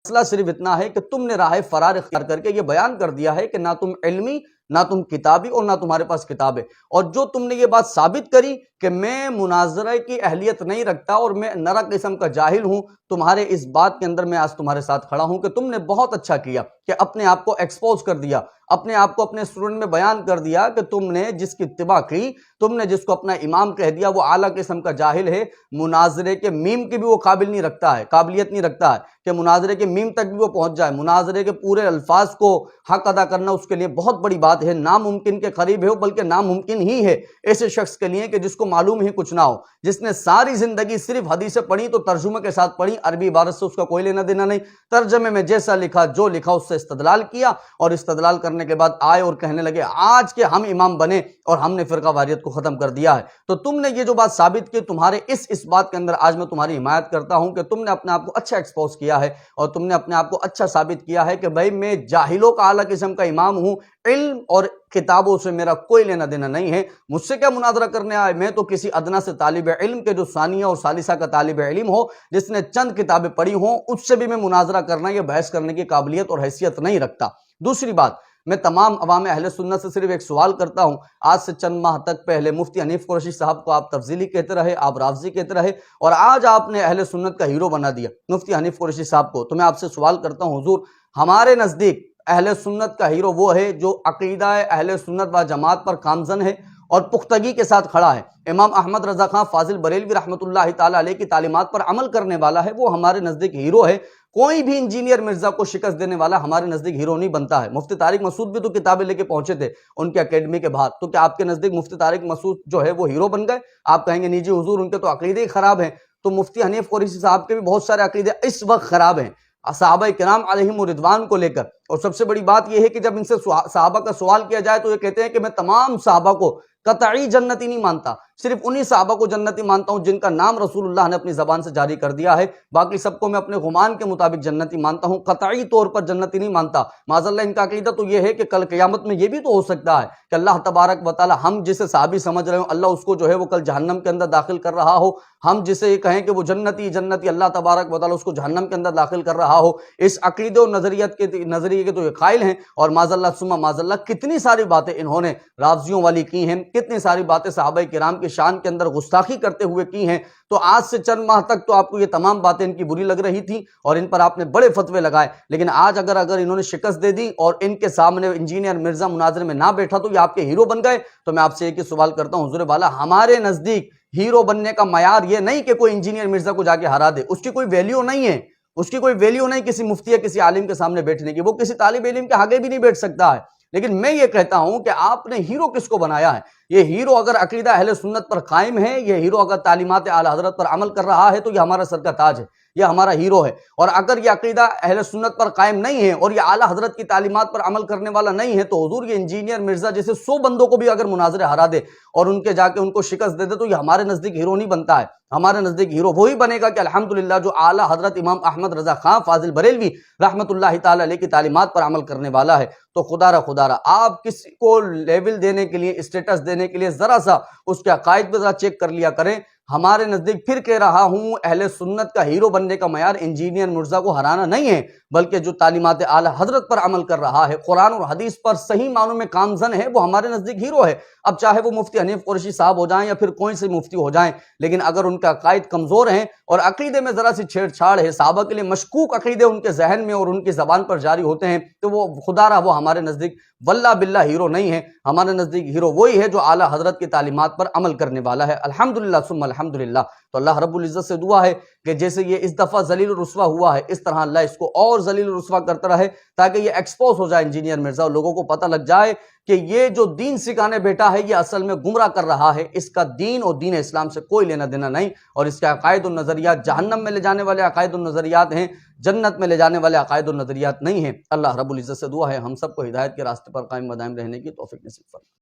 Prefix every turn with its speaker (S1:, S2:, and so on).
S1: مسئلہ صرف اتنا ہے کہ تم نے راہ فرار اختیار کر کے یہ بیان کر دیا ہے کہ نہ تم علمی، نہ تم کتابی اور نہ تمہارے پاس کتاب ہے، اور جو تم نے یہ بات ثابت کری کہ میں مناظرہ کی اہلیت نہیں رکھتا اور میں نرا قسم کا جاہل ہوں، تمہارے اس بات کے اندر میں آج تمہارے ساتھ کھڑا ہوں کہ تم نے بہت اچھا کیا کہ اپنے آپ کو ایکسپوز کر دیا، اپنے آپ کو اپنے اسٹوڈنٹ میں بیان کر دیا کہ تم نے جس کی اتباع کی، تم نے جس کو اپنا امام کہہ دیا، وہ اعلیٰ قسم کا جاہل ہے، مناظرے کے میم کی بھی وہ قابلیت نہیں رکھتا ہے کہ مناظرے کے میم تک بھی وہ پہنچ جائے، مناظرے کے پورے الفاظ کو حق ادا کرنا اس کے لیے بہت بڑی بات ہے، ناممکن کے قریب ہے، بلکہ ناممکن ہی ہے ایسے شخص کے لیے کہ جس کو معلوم ہی کچھ نہ ہو، جس نے ساری زندگی صرف حدیثیں پڑھی تو ترجمے کے ساتھ پڑھی، عربی عبارت سے اس کا کوئی لینا دینا نہیں، ترجمے میں جیسا لکھا جو لکھا اس سے استدلال کیا، اور استدلال کرنے کے بعد آئے اور کہنے لگے آج کے ہم امام بنے اور ہم نے فرقہ واریت کو ختم کر دیا ہے۔ تو تم نے یہ جو بات ثابت کی، تمہارے اس بات کے اندر آج میں تمہاری حمایت کرتا ہوں کہ تم نے اپنے آپ کو اچھا ایکسپوز کیا ہے اور تم نے اپنے آپ کو اچھا ثابت کیا ہے کہ بھائی میں جاہلوں کا اعلیٰ قسم کا امام ہوں، علم اور کتابوں سے میرا کوئی لینا دینا نہیں ہے، مجھ سے کیا مناظرہ کرنے آئے، میں تو کسی ادنا سے طالب علم کے جو ثانیہ اور ثالثہ کا طالب علم ہو، جس نے چند کتابیں پڑھی ہوں، اس سے بھی میں مناظرہ کرنا یا بحث کرنے کی قابلیت اور حیثیت نہیں رکھتا۔ دوسری بات، میں تمام عوام اہل سنت سے صرف ایک سوال کرتا ہوں، آج سے چند ماہ تک پہلے مفتی حنیف قریشی صاحب کو آپ تفضیلی کہتے رہے، آپ رافضی کہتے رہے، اور آج آپ نے اہل سنت کا ہیرو بنا دیا مفتی حنیف قریشی صاحب کو۔ تو میں آپ سے سوال کرتا ہوں حضور، ہمارے نزدیک اہل سنت کا ہیرو وہ ہے جو عقیدہ اہل سنت و جماعت پر کامزن ہے اور پختگی کے ساتھ کھڑا ہے، امام احمد رضا خان فاضل بریلوی رحمۃ اللہ تعالیٰ علیہ کی تعلیمات پر عمل کرنے والا ہے، وہ ہمارے نزدیک ہیرو ہے۔ کوئی بھی انجینئر مرزا کو شکست دینے والا ہمارے نزدیک ہیرو نہیں بنتا ہے۔ مفتی طارق مسعود بھی تو کتابیں لے کے پہنچے تھے ان کے اکیڈمی کے باہر، تو کیا آپ کے نزدیک مفتی طارق مسعود جو ہے وہ ہیرو بن گئے؟ آپ کہیں گے نہیں جی حضور ان کے تو عقیدے ہی خراب ہیں، تو مفتی حنیف قریشی صاحب کے بھی بہت سارے عقیدے اس وقت خراب ہیں صحابہ کرام علیہم رضوان کو لے کر، اور سب سے بڑی بات یہ ہے کہ جب ان سے صحابہ کا سوال کیا جائے تو یہ کہتے ہیں کہ میں تمام صحابہ کو قطعی جنتی نہیں مانتا، صرف انہی صحابہ کو جنتی مانتا ہوں جن کا نام رسول اللہ نے اپنی زبان سے جاری کر دیا ہے، باقی سب کو میں اپنے گمان کے مطابق جنتی مانتا ہوں، قطعی طور پر جنتی نہیں مانتا۔ معاذ اللہ ان کا عقیدہ تو یہ ہے کہ کل قیامت میں یہ بھی تو ہو سکتا ہے کہ اللہ تبارک و تعالی ہم جسے صحابی سمجھ رہے ہوں، اللہ اس کو جو ہے وہ کل جہنم کے اندر داخل کر رہا ہو، ہم جسے یہ کہیں کہ وہ جنتی اللہ تبارک و تعالی اس کو جہنم کے اندر داخل کر رہا ہو، اس عقیدے اور نظریے کے تو یہ قائل ہیں، اور معاذ اللہ ثم معاذ اللہ کتنی ساری باتیں انہوں نے رافضیوں والی کی ہیں، کتنی ساری باتیں صحابہ کرام کی شان کے اندر گستاخی کرتے ہوئے کی ہیں۔ تو آج سے چند ماہ تک تو آپ کو یہ تمام باتیں ان کی بری لگ رہی تھی اور ان پر آپ نے بڑے فتوے لگائے، لیکن آج اگر انہوں نے شکست دے دی اور ان کے سامنے انجینئر مرزا مناظرے میں نہ بیٹھا تو یہ آپ کے ہیرو بن گئے۔ تو میں آپ سے ایک ہی سوال کرتا ہوں حضور والا، ہمارے نزدیک ہیرو بننے کا معیار یہ نہیں کہ کوئی انجینئر مرزا کو جا کے ہرا دے، اس کی کوئی ویلیو نہیں ہے، اس کی کوئی ویلیو نہیں کسی مفتی یا کسی عالم کے سامنے بیٹھنے کی، وہ کسی طالب علم کے آگے بھی نہیں بیٹھ سکتا ہے۔ لیکن میں یہ کہتا ہوں کہ آپ نے ہیرو کس کو بنایا ہے؟ یہ ہیرو اگر عقیدہ اہل سنت پر قائم ہے، یہ ہیرو اگر تعلیمات اعلی حضرت پر عمل کر رہا ہے تو یہ ہمارا سر کا تاج ہے، یہ ہمارا ہیرو ہے، اور اگر یہ عقیدہ اہل سنت پر قائم نہیں ہے اور یہ اعلی حضرت کی تعلیمات پر عمل کرنے والا نہیں ہے تو حضور یہ انجینئر مرزا جیسے 100 بندوں کو بھی اگر مناظرے ہرا دے اور ان کے جا کے ان کو شکست دے دے تو یہ ہمارے نزدیک ہیرو نہیں بنتا ہے۔ ہمارے نزدیک ہیرو وہی بنے گا کہ الحمدللہ جو اعلی حضرت امام احمد رضا خان فاضل بریلوی رحمۃ اللہ تعالی علیہ کی تعلیمات پر عمل کرنے والا ہے۔ تو خدا را آپ کسی کو لیول دینے کے لیے، اسٹیٹس دینے کے لیے ذرا سا اس کے عقائد پہ ذرا چیک کر لیا کریں۔ ہمارے نزدیک پھر کہہ رہا ہوں اہل سنت کا ہیرو بننے کا معیار انجینئر مرزا کو ہرانا نہیں ہے، بلکہ جو تعلیمات اعلی حضرت پر عمل کر رہا ہے، قرآن اور حدیث پر صحیح معنوں میں کامزن ہے، وہ ہمارے نزدیک ہیرو ہے۔ اب چاہے وہ مفتی حنیف قریشی صاحب ہو جائیں یا پھر کوئی سے مفتی ہو جائیں، لیکن اگر ان کا عقائد کمزور ہیں اور عقیدے میں ذرا سی چھیڑ چھاڑ ہے، صحابہ کے لیے مشکوک عقیدے ان کے ذہن میں اور ان کی زبان پر جاری ہوتے ہیں، تو وہ خدا را وہ ہمارے نزدیک واللہ باللہ ہیرو نہیں ہے۔ ہمارے نزدیک ہیرو وہی ہے جو اعلی حضرت کی تعلیمات پر عمل کرنے والا ہے۔ الحمدللہ ثم الحمدللہ۔ تو اللہ رب العزت سے دعا ہے کہ جیسے یہ اس دفعہ ذلیل و رسوا ہوا ہے، اس طرح اللہ اس کو اور ذلیل و رسوا کرتا رہے تاکہ یہ ایکسپوز ہو جائے انجینئر مرزا، اور لوگوں کو پتہ لگ جائے کہ یہ جو دین سکھانے بیٹا ہے یہ اصل میں گمراہ کر رہا ہے، اس کا دین اور دین اسلام سے کوئی لینا دینا نہیں، اور اس کے عقائد و نظریات جہنم میں لے جانے والے عقائد و نظریات ہیں، جنت میں لے جانے والے عقائد و نظریات نہیں ہیں۔ اللہ رب العزت سے دعا ہے ہم سب کو ہدایت کے راستے پر قائم و دائم رہنے کی توفیق نصیب فرمائے۔